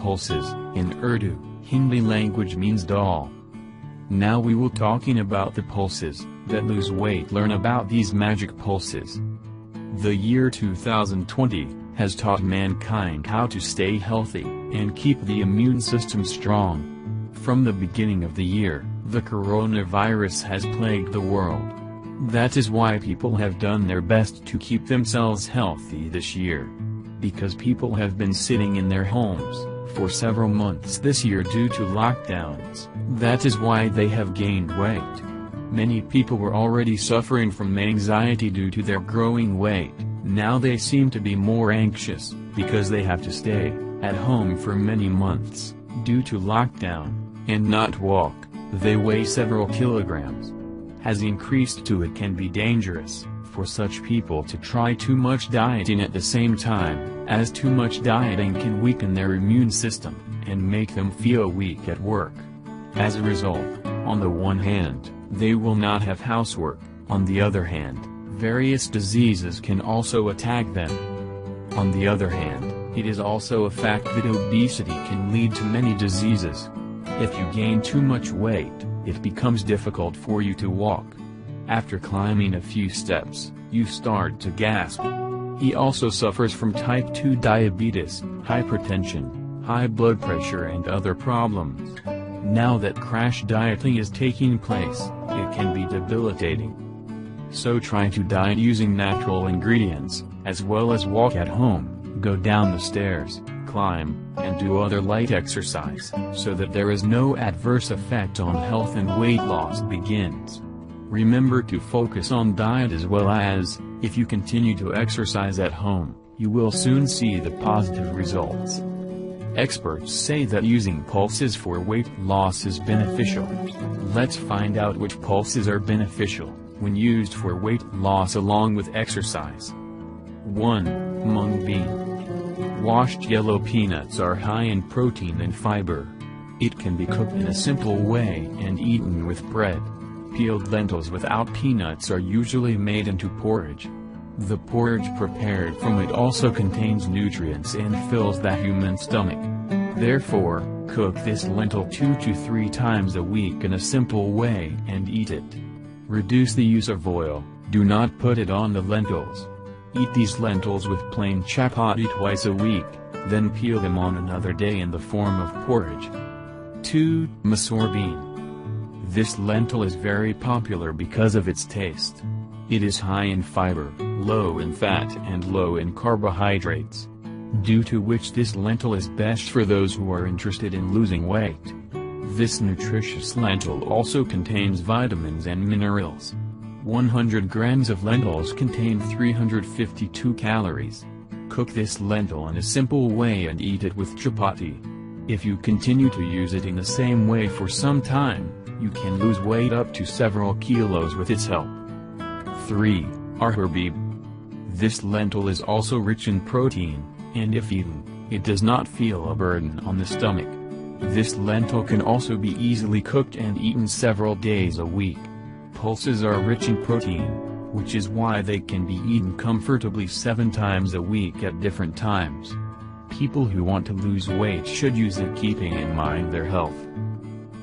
pulses, in Urdu, Hindi language means dal. Now we will talking about the pulses that lose weight. Learn about these magic pulses. The year 2020 has taught mankind how to stay healthy and keep the immune system strong. From the beginning of the year, the coronavirus has plagued the world. That is why people have done their best to keep themselves healthy this year. Because people have been sitting in their homes for several months this year due to lockdowns, that is why they have gained weight. Many people were already suffering from anxiety due to their growing weight. Now they seem to be more anxious, because they have to stay at home for many months, due to lockdown, and not walk. They weigh several kilograms. Has increased to it can be dangerous for such people to try too much dieting at the same time, as too much dieting can weaken their immune system, and make them feel weak at work. As a result, on the one hand, they will not have housework, on the other hand, various diseases can also attack them. On the other hand, it is also a fact that obesity can lead to many diseases. If you gain too much weight, it becomes difficult for you to walk. After climbing a few steps, you start to gasp. He also suffers from type 2 diabetes, hypertension, high blood pressure and other problems. Now that crash dieting is taking place, it can be debilitating. So try to diet using natural ingredients, as well as walk at home, go down the stairs, climb, and do other light exercise, so that there is no adverse effect on health and weight loss begins. Remember to focus on diet as well as, if you continue to exercise at home, you will soon see the positive results. Experts say that using pulses for weight loss is beneficial. Let's find out which pulses are beneficial when used for weight loss along with exercise. 1. Mung bean. Washed yellow peanuts are high in protein and fiber. It can be cooked in a simple way and eaten with bread. Peeled lentils without peanuts are usually made into porridge. The porridge prepared from it also contains nutrients and fills the human stomach. Therefore, cook this lentil 2 to 3 times a week in a simple way and eat it. Reduce the use of oil, do not put it on the lentils. Eat these lentils with plain chapati twice a week, then peel them on another day in the form of porridge. 2. Masoor bean. This lentil is very popular because of its taste. It is high in fiber, low in fat and low in carbohydrates. Due to which this lentil is best for those who are interested in losing weight. This nutritious lentil also contains vitamins and minerals. 100 grams of lentils contain 352 calories. Cook this lentil in a simple way and eat it with chapati. If you continue to use it in the same way for some time, you can lose weight up to several kilos with its help. 3. Arhar bean. This lentil is also rich in protein, and if eaten, it does not feel a burden on the stomach. This lentil can also be easily cooked and eaten several days a week. Pulses are rich in protein, which is why they can be eaten comfortably 7 times a week at different times. People who want to lose weight should use it keeping in mind their health.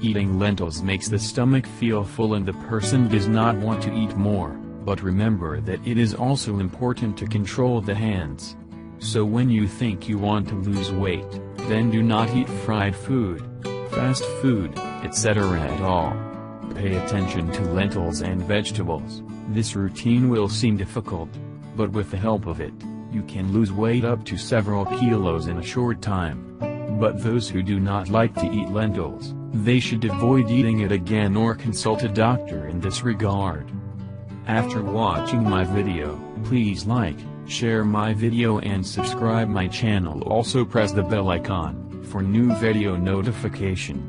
Eating lentils makes the stomach feel full and the person does not want to eat more, but remember that it is also important to control the hands. So when you think you want to lose weight, then do not eat fried food, fast food, etc. at all. Pay attention to lentils and vegetables. This routine will seem difficult, but with the help of it, you can lose weight up to several kilos in a short time. But those who do not like to eat lentils, they should avoid eating it again or consult a doctor in this regard. After watching my video, please like, share my video and subscribe my channel. Also press the bell icon for new video notification.